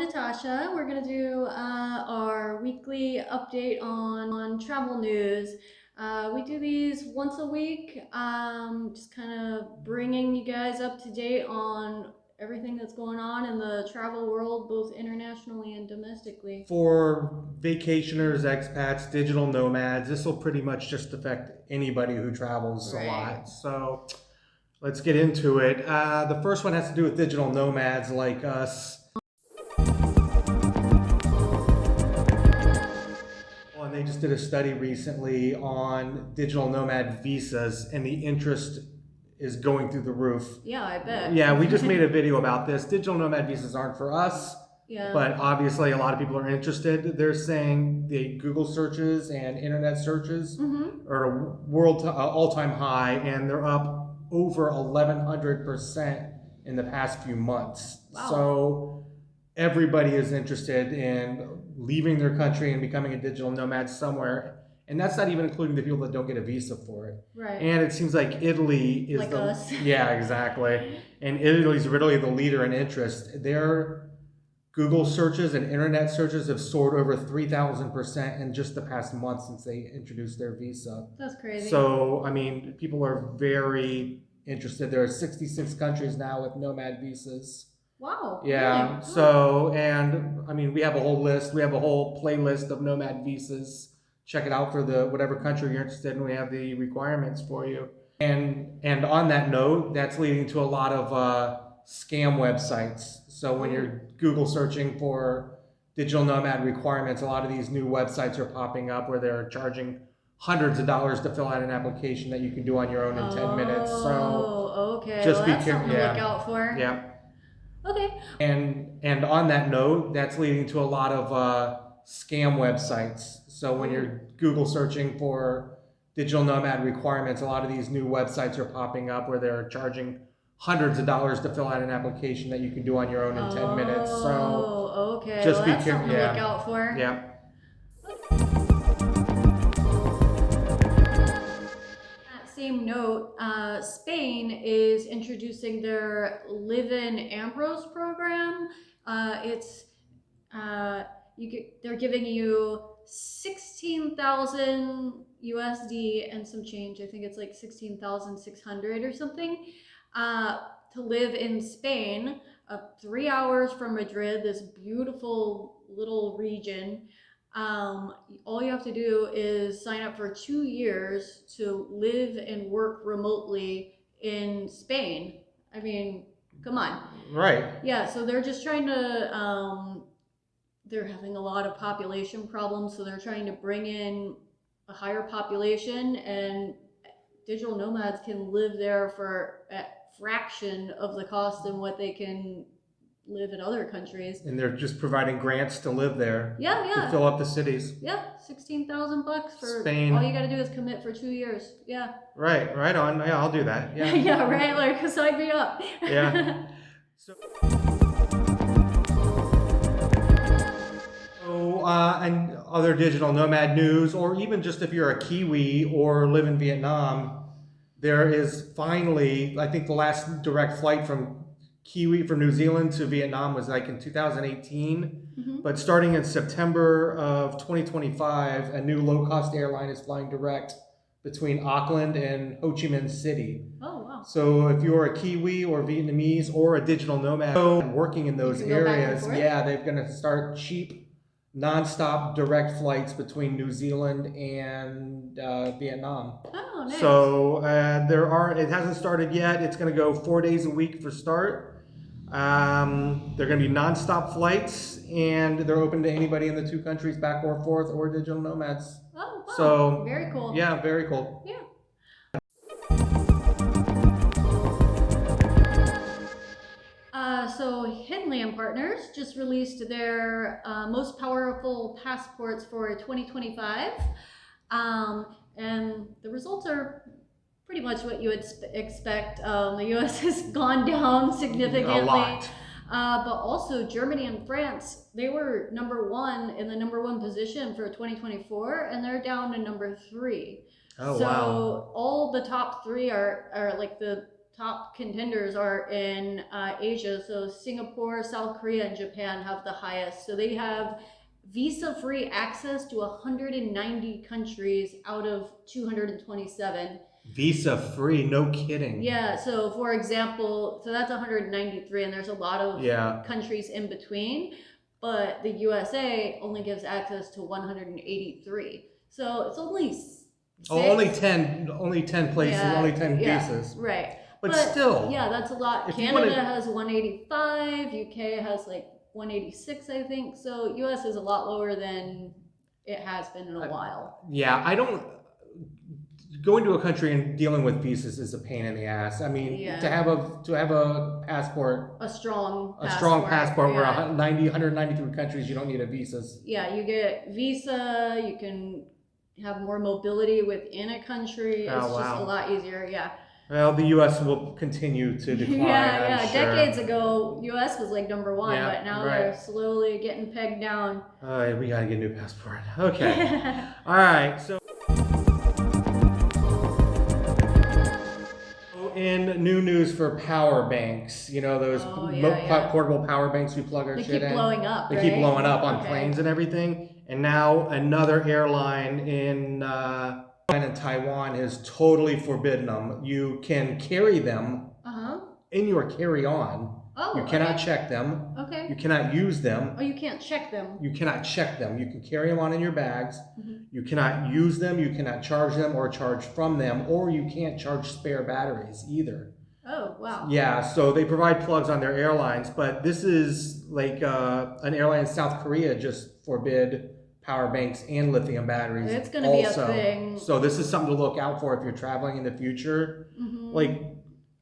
Natasha. We're going to do our weekly update on travel news. We do these once a week, just kind of bringing you guys up to date on everything that's going on in the travel world, both internationally and domestically. For vacationers, expats, digital nomads, this will pretty much just affect anybody who travels a Right. lot. So let's get into it. The first one has to do with digital nomads like us. Well, and they just did a study recently on digital nomad visas, and the interest is going through the roof. Yeah, I bet. Yeah, we just made a video about this. Digital nomad visas aren't for us. Yeah. But obviously, a lot of people are interested. They're saying the Google searches and internet searches are a world all-time high, and they're up over 1,100% in the past few months. Wow. So everybody is interested in leaving their country and becoming a digital nomad somewhere. And that's not even including the people that don't get a visa for it. Right. And it seems like Italy is like us. Yeah, exactly. And Italy's really the leader in interest. Their Google searches and internet searches have soared over 3,000% in just the past month since they introduced their visa. That's crazy. So, I mean, people are very interested. There are 66 countries now with nomad visas. Wow. Yeah. Really? So, and I mean, we have a whole list. We have a whole playlist of nomad visas. Check it out for the whatever country you're interested in. We have the requirements for you. And on that note, that's leading to a lot of scam websites. So when you're Google searching for digital nomad requirements, a lot of these new websites are popping up where they're charging hundreds of dollars to fill out an application that you can do on your own in 10 minutes. So okay. just well, be that's careful. Something to look out for. Yeah. Okay. And on that note, that's leading to a lot of scam websites. So when you're Google searching for digital nomad requirements, a lot of these new websites are popping up where they're charging hundreds of dollars to fill out an application that you can do on your own in 10 minutes. So okay. just well, be that's careful. Something to look out for. Yeah. Same note, Spain is introducing their Live-in Ambrose program. They're giving you 16,000 USD and some change. I think it's like 16,600 or something, to live in Spain, 3 hours from Madrid, this beautiful little region. All you have to do is sign up for 2 years to live and work remotely in Spain. I mean, come on. Right. Yeah, so they're just trying to, they're having a lot of population problems, so they're trying to bring in a higher population, and digital nomads can live there for a fraction of the cost than what they can live in other countries. And they're just providing grants to live there. Yeah. To fill up the cities. Yeah, $16,000 for Spain. All you gotta do is commit for 2 years. Yeah. Right on. Yeah, I'll do that. Yeah. yeah, right. Like, sign me up. Yeah. So, and other digital nomad news, or even just if you're a Kiwi or live in Vietnam, there is finally, I think the last direct flight from New Zealand to Vietnam was like in 2018. But starting in September of 2025, a new low-cost airline is flying direct between Auckland and Ho Chi Minh City. Oh, wow. So if you're a Kiwi or Vietnamese or a digital nomad working in those areas, they're going to start cheap, non-stop direct flights between New Zealand and Vietnam. Oh, nice. So it hasn't started yet. It's going to go 4 days a week for start. They're going to be non-stop flights, and they're open to anybody in the two countries, back or forth, or digital nomads. Oh, wow. So very cool. Yeah, very cool. Yeah. So Henley and Partners just released their most powerful passports for 2025, and the results are pretty much what you would expect. The U.S. has gone down significantly. A lot. But also Germany and France, they were number one in the number one position for 2024, and they're down to number 3. Oh, so wow. all the top 3 are like the top contenders are in Asia. So Singapore, South Korea, and Japan have the highest. So they have visa-free access to 190 countries out of 227. Visa free, no kidding. Yeah, so for example, so that's 193, and there's a lot of countries in between, but the USA only gives access to 183. So it's only six. Only 10 places, only 10 visas. Right. But still. Yeah, that's a lot. Canada has 185, UK has like 186, I think. So US is a lot lower than it has been in a while. Yeah, I don't. Going to a country and dealing with visas is a pain in the ass. I mean, to have a passport, a strong passport where 193 countries, you don't need a visas. Yeah, you get visa, you can have more mobility within a country. It's just a lot easier. Yeah. Well, the U.S. will continue to decline. I'm sure. Decades ago, U.S. was like number one, but now they're slowly getting pegged down. We gotta get a new passport. Okay. All right. So. In new news for power banks, you know, those portable power banks we plug our shit in. They keep blowing up, They keep blowing up on planes and everything. And now another airline in Taiwan has totally forbidden them. You can carry them in your carry-on. You cannot check them. Okay. You cannot use them. Oh, you can't check them. You cannot check them. You can carry them on in your bags. You cannot use them. You cannot charge them or charge from them, or you can't charge spare batteries either. Oh, wow. Yeah, so they provide plugs on their airlines, but this is like an airline in South Korea just forbid power banks and lithium batteries. It's going to be a thing. So this is something to look out for if you're traveling in the future. Like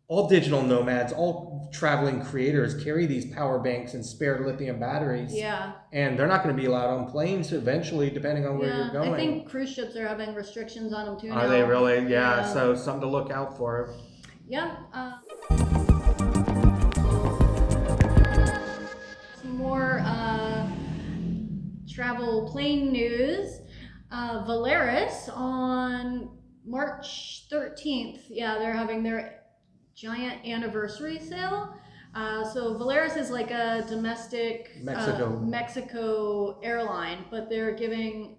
all digital nomads, all traveling creators carry these power banks and spare lithium batteries. Yeah. And they're not going to be allowed on planes eventually, depending on where you're going. I think cruise ships are having restrictions on them too now. Are they really? Yeah, so something to look out for. Yeah. Some more travel plane news. Volaris on March 13th. Yeah, they're having their giant anniversary sale. So Volaris is like a domestic Mexico airline, but they're giving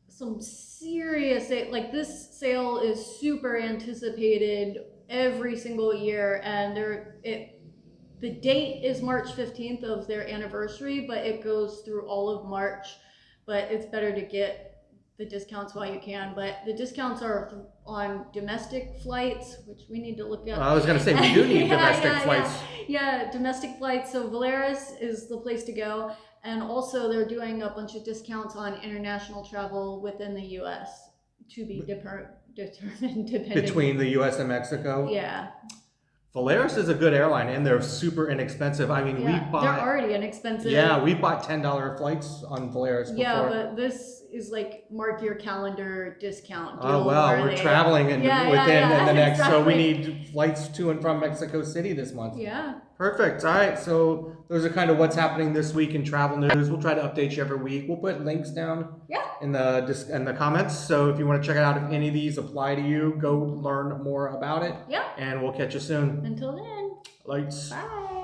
some serious, like this sale is super anticipated every single year, and the date is March 15th of their anniversary, but it goes through all of March. But it's better to get the discounts while you can, but the discounts are on domestic flights, which we need to look at. I was going to say, we do need domestic flights. Yeah, domestic flights. So Volaris is the place to go. And also they're doing a bunch of discounts on international travel within the U.S. to be determined depending. Between the U.S. and Mexico? Yeah. Volaris is a good airline, and they're super inexpensive. I mean, we bought... They're already inexpensive. Yeah, we bought $10 flights on Volaris before. Yeah, but this is like mark your calendar discount deal. Oh, well, we're traveling in the next... Exactly. So we need flights to and from Mexico City this month. Yeah. Perfect. All right, so those are kind of what's happening this week in travel news. We'll try to update you every week. We'll put links down in the comments. So if you want to check it out, if any of these apply to you, go learn more about it. Yeah. And we'll catch you soon. Until then. Lights. Bye.